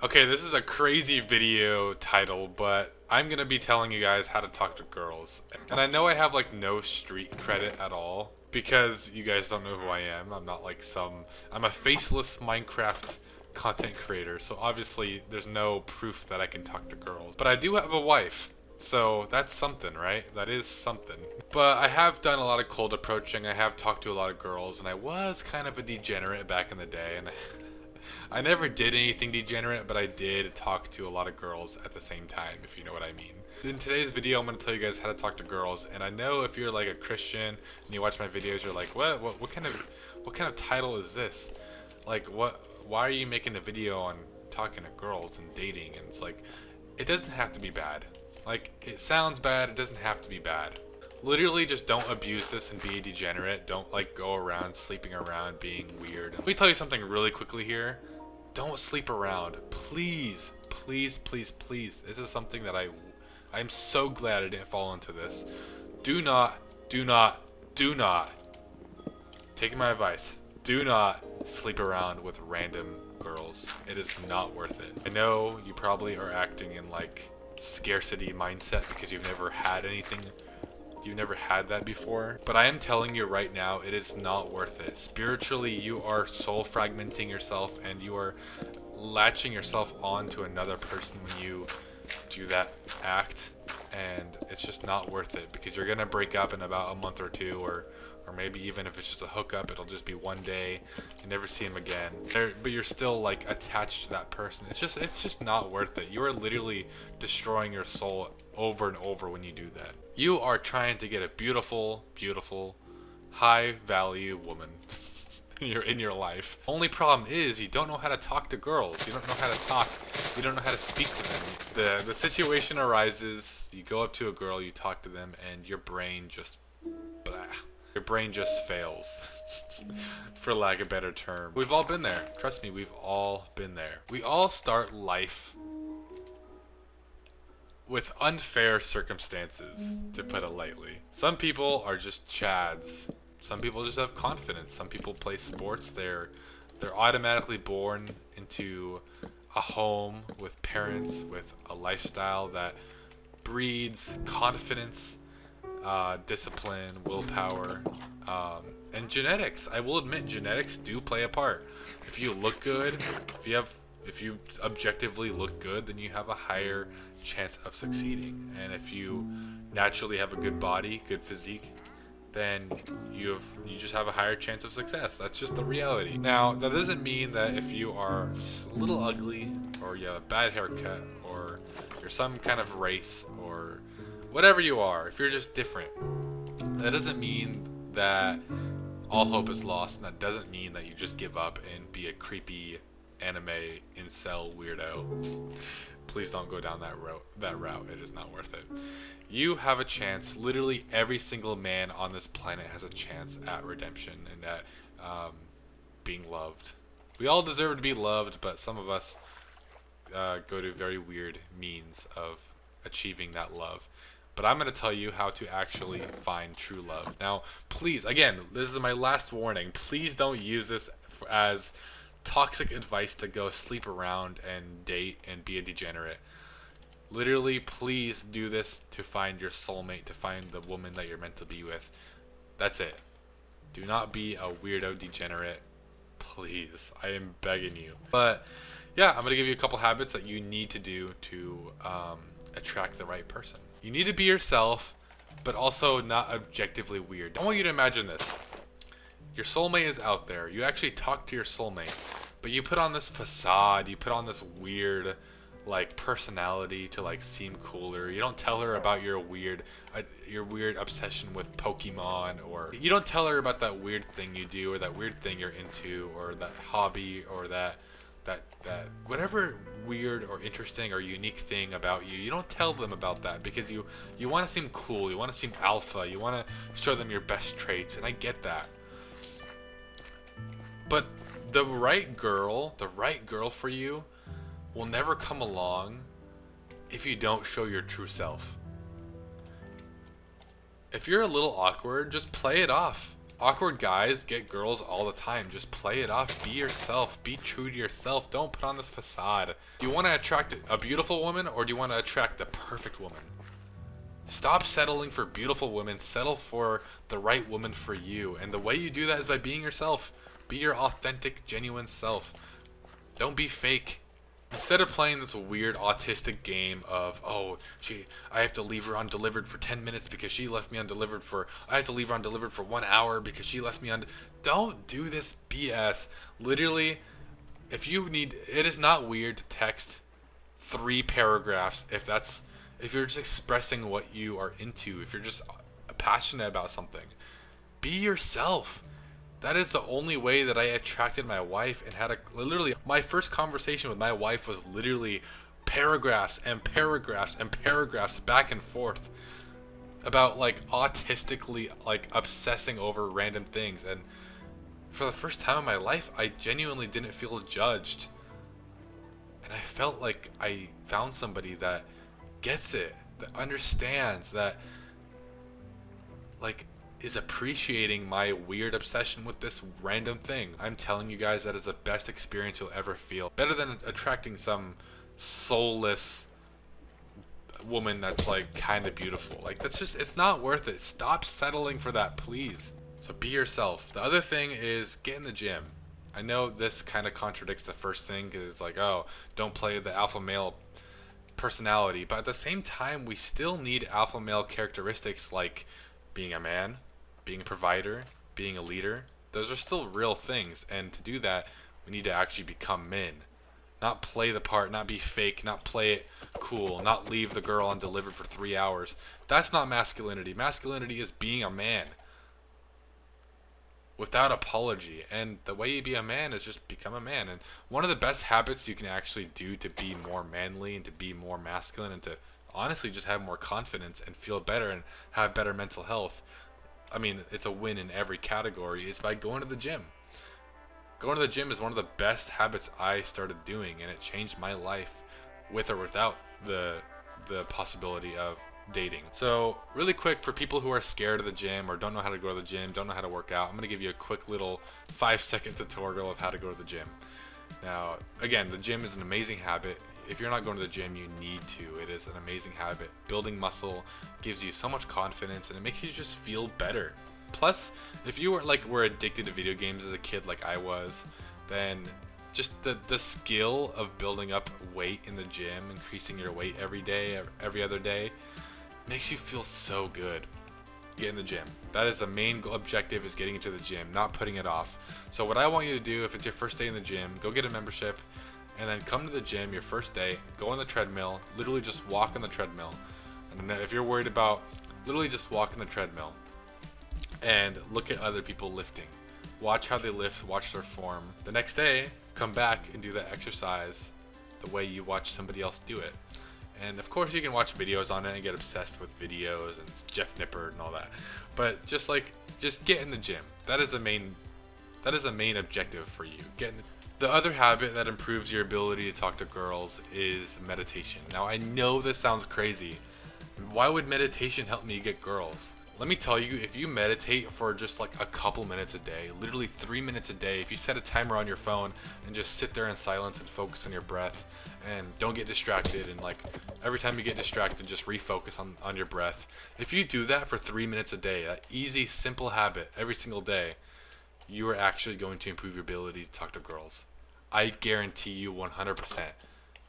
Okay, this is a crazy video title, but I'm gonna be telling you guys how to talk to girls. And I know I have like no street credit at all because you guys don't know who I am. I'm not like I'm a faceless Minecraft content creator, so obviously there's no proof that I can talk to girls. But I do have a wife. So that's something, right? That is something. But I have done a lot of cold approaching. I have talked to a lot of girls, and I was kind of a degenerate back in the day, and I never did anything degenerate, but I did talk to a lot of girls at the same time, if you know what I mean. In today's video, I'm going to tell you guys how to talk to girls, and I know if you're like a Christian and you watch my videos, you're like, what kind of title is this? Like, why are you making a video on talking to girls and dating? And it's like, it doesn't have to be bad. Like, it sounds bad, it doesn't have to be bad. Literally just don't abuse this and be a degenerate. Don't like go around sleeping around being weird. Let me tell you something really quickly here. Don't sleep around. Please, please, please, please. This is something that I'm so glad I didn't fall into this. Do not, do not, do not, taking my advice, do not sleep around with random girls. It is not worth it. I know you probably are acting in like scarcity mindset because you've never had anything. You've never had that before, but I am telling you right now, it is not worth it. Spiritually, you are soul fragmenting yourself and you are latching yourself onto another person when you do that act, and it's just not worth it because you're gonna break up in about a month or two, or maybe even if it's just a hookup, it'll just be one day, you never see him again. But you're still like attached to that person. It's just not worth it. You are literally destroying your soul over and over when you do that. You are trying to get a beautiful, beautiful, high value woman in your life. Only problem is you don't know how to talk to girls. You don't know how to talk. You don't know how to speak to them. The situation arises, you go up to a girl, you talk to them, and your brain just blah. Your brain just fails, for lack of a better term. We've all been there. Trust me, we've all been there. We all start life with unfair circumstances, to put it lightly. Some people are just chads. Some people just have confidence. Some people play sports. They're automatically born into a home with parents with a lifestyle that breeds confidence, discipline, willpower, and genetics. I will admit genetics do play a part. If you look good, if you objectively look good, then you have a higher chance of succeeding. And if you naturally have a good body, good physique, then you just have a higher chance of success. That's just the reality. Now, that doesn't mean that if you are a little ugly, or you have a bad haircut, or you're some kind of race, or whatever you are, if you're just different, that doesn't mean that all hope is lost, and that doesn't mean that you just give up and be a creepy anime incel weirdo. Please don't go down that route. It is not worth it. You have a chance. Literally every single man on this planet has a chance at redemption and at being loved. We all deserve to be loved, but some of us go to very weird means of achieving that love. But I'm going to tell you how to actually find true love. Now, please, again, this is my last warning. Please don't use this as toxic advice to go sleep around and date and be a degenerate. Literally, please do this to find your soulmate, to find the woman that you're meant to be with. That's it. Do not be a weirdo degenerate. Please, I am begging you. But yeah, I'm going to give you a couple habits that you need to do to attract the right person. You need to be yourself, but also not objectively weird. I want you to imagine this. Your soulmate is out there. You actually talk to your soulmate, but you put on this facade. You put on this weird, like, personality to like seem cooler. You don't tell her about your weird obsession with Pokemon, or you don't tell her about that weird thing you do, or that weird thing you're into, or that hobby, or that whatever weird or interesting or unique thing about you. You don't tell them about that because you want to seem cool. You want to seem alpha. You want to show them your best traits, and I get that. But the right girl for you will never come along if you don't show your true self. If you're a little awkward, just play it off. Awkward guys get girls all the time. Just play it off. Be yourself. Be true to yourself. Don't put on this facade. Do you want to attract a beautiful woman, or do you want to attract the perfect woman? Stop settling for beautiful women. Settle for the right woman for you. And the way you do that is by being yourself. Be your authentic, genuine self. Don't be fake. Instead of playing this weird autistic game of, oh, I have to leave her undelivered for 10 minutes because she left me undelivered I have to leave her undelivered for 1 hour because she left me don't do this BS. Literally, it is not weird to text 3 paragraphs if you're just expressing what you are into, if you're just passionate about something. Be yourself. That is the only way that I attracted my wife and literally, my first conversation with my wife was literally paragraphs and paragraphs and paragraphs back and forth about like autistically like obsessing over random things. And for the first time in my life, I genuinely didn't feel judged. And I felt like I found somebody that gets it, that understands, that like is appreciating my weird obsession with this random thing. I'm telling you guys, that is the best experience you'll ever feel. Better than attracting some soulless woman that's like kind of beautiful. Like it's not worth it. Stop settling for that, please. So be yourself. The other thing is get in the gym. I know this kind of contradicts the first thing because it's like, oh, don't play the alpha male personality. But at the same time, we still need alpha male characteristics like being a man, being a provider, being a leader. Those are still real things, and to do that, we need to actually become men. Not play the part, not be fake, not play it cool, not leave the girl undelivered for 3 hours. That's not masculinity. Masculinity is being a man without apology, and the way you be a man is just become a man. And one of the best habits you can actually do to be more manly and to be more masculine and to honestly just have more confidence and feel better and have better mental health, I mean, it's a win in every category, is by going to the gym. Going to the gym is one of the best habits I started doing, and it changed my life with or without the possibility of dating. So really quick, for people who are scared of the gym or don't know how to go to the gym, don't know how to work out, I'm going to give you a quick little 5-second tutorial of how to go to the gym. Now, again, the gym is an amazing habit. If you're not going to the gym, you need to. It is an amazing habit. Building muscle gives you so much confidence, and it makes you just feel better. Plus, if you were addicted to video games as a kid like I was, then just the skill of building up weight in the gym, increasing your weight every day, every other day, makes you feel so good. Get in the gym. That is the main objective, is getting into the gym, not putting it off. So what I want you to do, if it's your first day in the gym, go get a membership, and then come to the gym your first day, go on the treadmill, literally just walk on the treadmill. And if you're worried about, literally just walk on the treadmill and look at other people lifting. Watch how they lift, watch their form. The next day, come back and do that exercise the way you watch somebody else do it. And of course you can watch videos on it and get obsessed with videos and Jeff Nippert and all that. But just get in the gym. That is a main objective for you. The other habit that improves your ability to talk to girls is meditation. Now, I know this sounds crazy. Why would meditation help me get girls? Let me tell you, if you meditate for just like a couple minutes a day, literally 3 minutes a day, if you set a timer on your phone and just sit there in silence and focus on your breath and don't get distracted, and like every time you get distracted, just refocus on your breath. If you do that for 3 minutes a day, that easy, simple habit every single day, you are actually going to improve your ability to talk to girls. I guarantee you 100%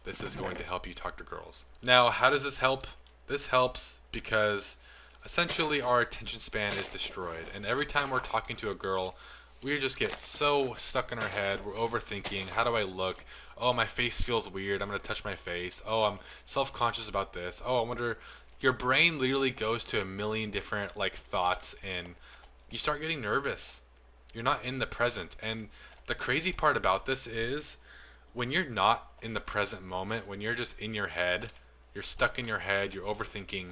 this is going to help you talk to girls. Now, how does this help? This helps because essentially our attention span is destroyed, and every time we're talking to a girl, we just get so stuck in our head. We're overthinking. How do I look? Oh, my face feels weird. I'm going to touch my face. Oh, I'm self-conscious about this. Oh, I wonder. Your brain literally goes to a million different thoughts, and you start getting nervous. You're not in the present. And the crazy part about this is when you're not in the present moment, when you're just in your head, you're stuck in your head, you're overthinking,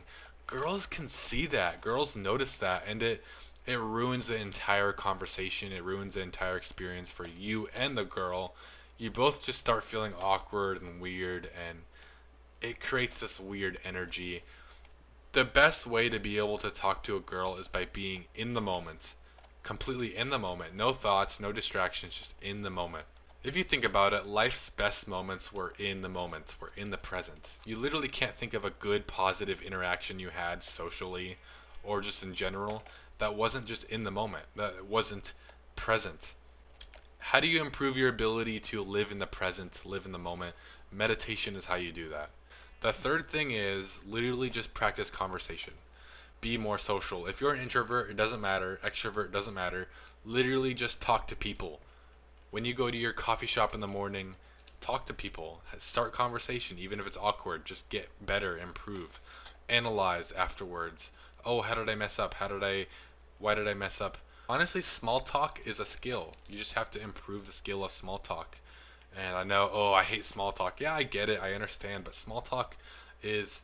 girls can see that. Girls notice that, and it ruins the entire conversation. It ruins the entire experience for you and the girl. You both just start feeling awkward and weird, and it creates this weird energy. The best way to be able to talk to a girl is by being in the moment. completely in the moment. No thoughts, no distractions, just in the moment. If you think about it, life's best moments were in the moment, were in the present. You literally can't think of a good positive interaction you had socially or just in general that wasn't just in the moment, that wasn't present. How do you improve your ability to live in the present, live in the moment? Meditation is how you do that. The third thing is literally just practice conversation. Be more social. If you're an introvert, it doesn't matter. Extrovert, doesn't matter. Literally just talk to people. When you go to your coffee shop in the morning, talk to people. Start conversation, even if it's awkward. Just get better, improve. Analyze afterwards. Oh, how did I mess up? Why did I mess up? Honestly, small talk is a skill. You just have to improve the skill of small talk. And I know, oh, I hate small talk. Yeah, I get it. I understand. But small talk is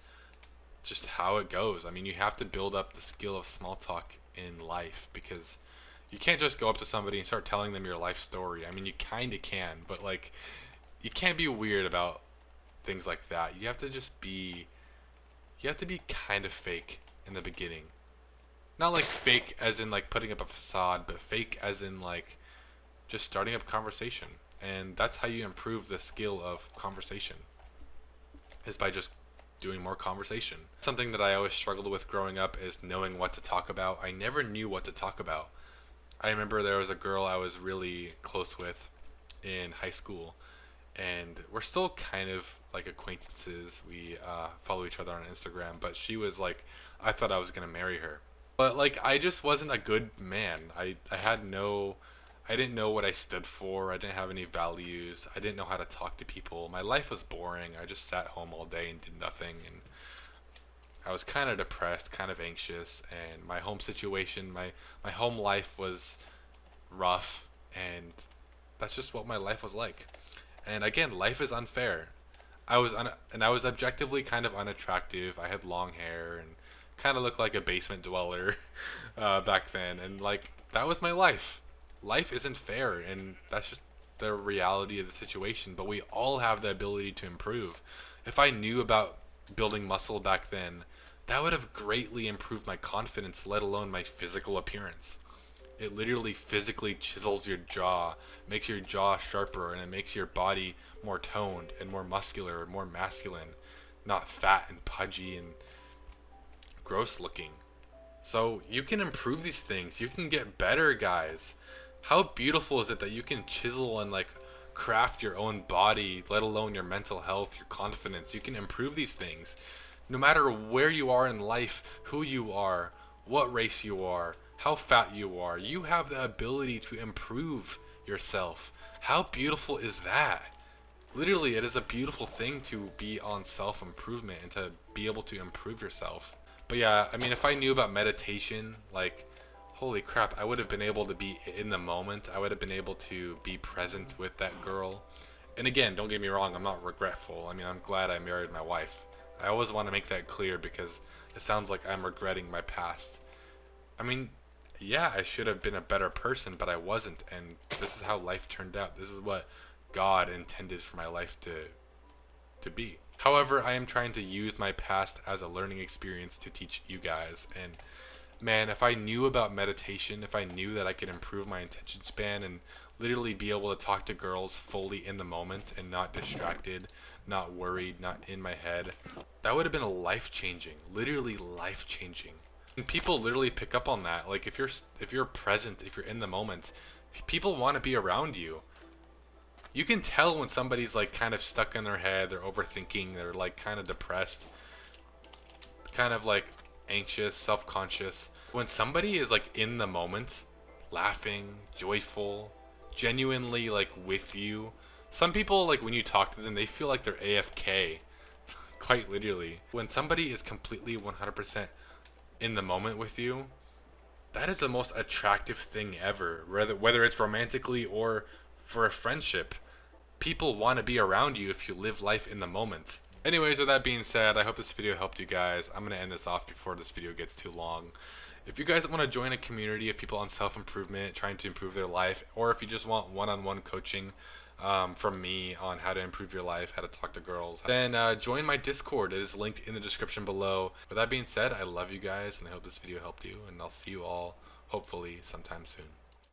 just how it goes. I mean, you have to build up the skill of small talk in life because you can't just go up to somebody and start telling them your life story. I mean, you kind of can, but like, you can't be weird about things like that. You have to be kind of fake in the beginning. Not like fake as in like putting up a facade, but fake as in like just starting up conversation. And that's how you improve the skill of conversation, is by just doing more conversation. Something that I always struggled with growing up is knowing what to talk about. I never knew what to talk about. I remember there was a girl I was really close with in high school, and we're still kind of like acquaintances. We follow each other on Instagram, but she was like, I thought I was gonna marry her. But like, I just wasn't a good man. I didn't know what I stood for. I didn't have any values. I didn't know how to talk to people. My life was boring. I just sat home all day and did nothing. And I was kind of depressed, kind of anxious. And my home situation, my home life was rough. And that's just what my life was like. And again, life is unfair. I was objectively kind of unattractive. I had long hair and kind of looked like a basement dweller back then. And like, that was my life. Life isn't fair, and that's just the reality of the situation, but we all have the ability to improve. If I knew about building muscle back then, that would have greatly improved my confidence, let alone my physical appearance. It literally physically chisels your jaw, makes your jaw sharper, and it makes your body more toned and more muscular, more masculine, not fat and pudgy and gross looking. So you can improve these things. You can get better, guys. How beautiful is it that you can chisel and like craft your own body, let alone your mental health, your confidence. You can improve these things. No matter where you are in life, who you are, what race you are, how fat you are, you have the ability to improve yourself. How beautiful is that? Literally, it is a beautiful thing to be on self-improvement and to be able to improve yourself. But yeah, I mean, if I knew about meditation, like, holy crap, I would have been able to be in the moment. I would have been able to be present with that girl. And again, don't get me wrong, I'm not regretful. I mean, I'm glad I married my wife. I always want to make that clear because it sounds like I'm regretting my past. I mean, yeah, I should have been a better person, but I wasn't. And this is how life turned out. This is what God intended for my life to be. However, I am trying to use my past as a learning experience to teach you guys. And man, if I knew about meditation, if I knew that I could improve my attention span and literally be able to talk to girls fully in the moment and not distracted, not worried, not in my head, that would have been life-changing, literally life-changing. And people literally pick up on that. Like if you're present, if you're in the moment, people want to be around you. You can tell when somebody's like kind of stuck in their head, they're overthinking, they're like kind of depressed, kind of like anxious, self-conscious. When somebody is like in the moment, laughing, joyful, genuinely like with you. Some people, like when you talk to them, they feel like they're AFK, quite literally. When somebody is completely 100% in the moment with you, that is the most attractive thing ever, whether it's romantically or for a friendship. People want to be around you if you live life in the moment. Anyways, with that being said, I hope this video helped you guys. I'm going to end this off before this video gets too long. If you guys want to join a community of people on self-improvement, trying to improve their life, or if you just want one-on-one coaching from me on how to improve your life, how to talk to girls, then join my Discord. It is linked in the description below. With that being said, I love you guys, and I hope this video helped you, and I'll see you all hopefully sometime soon.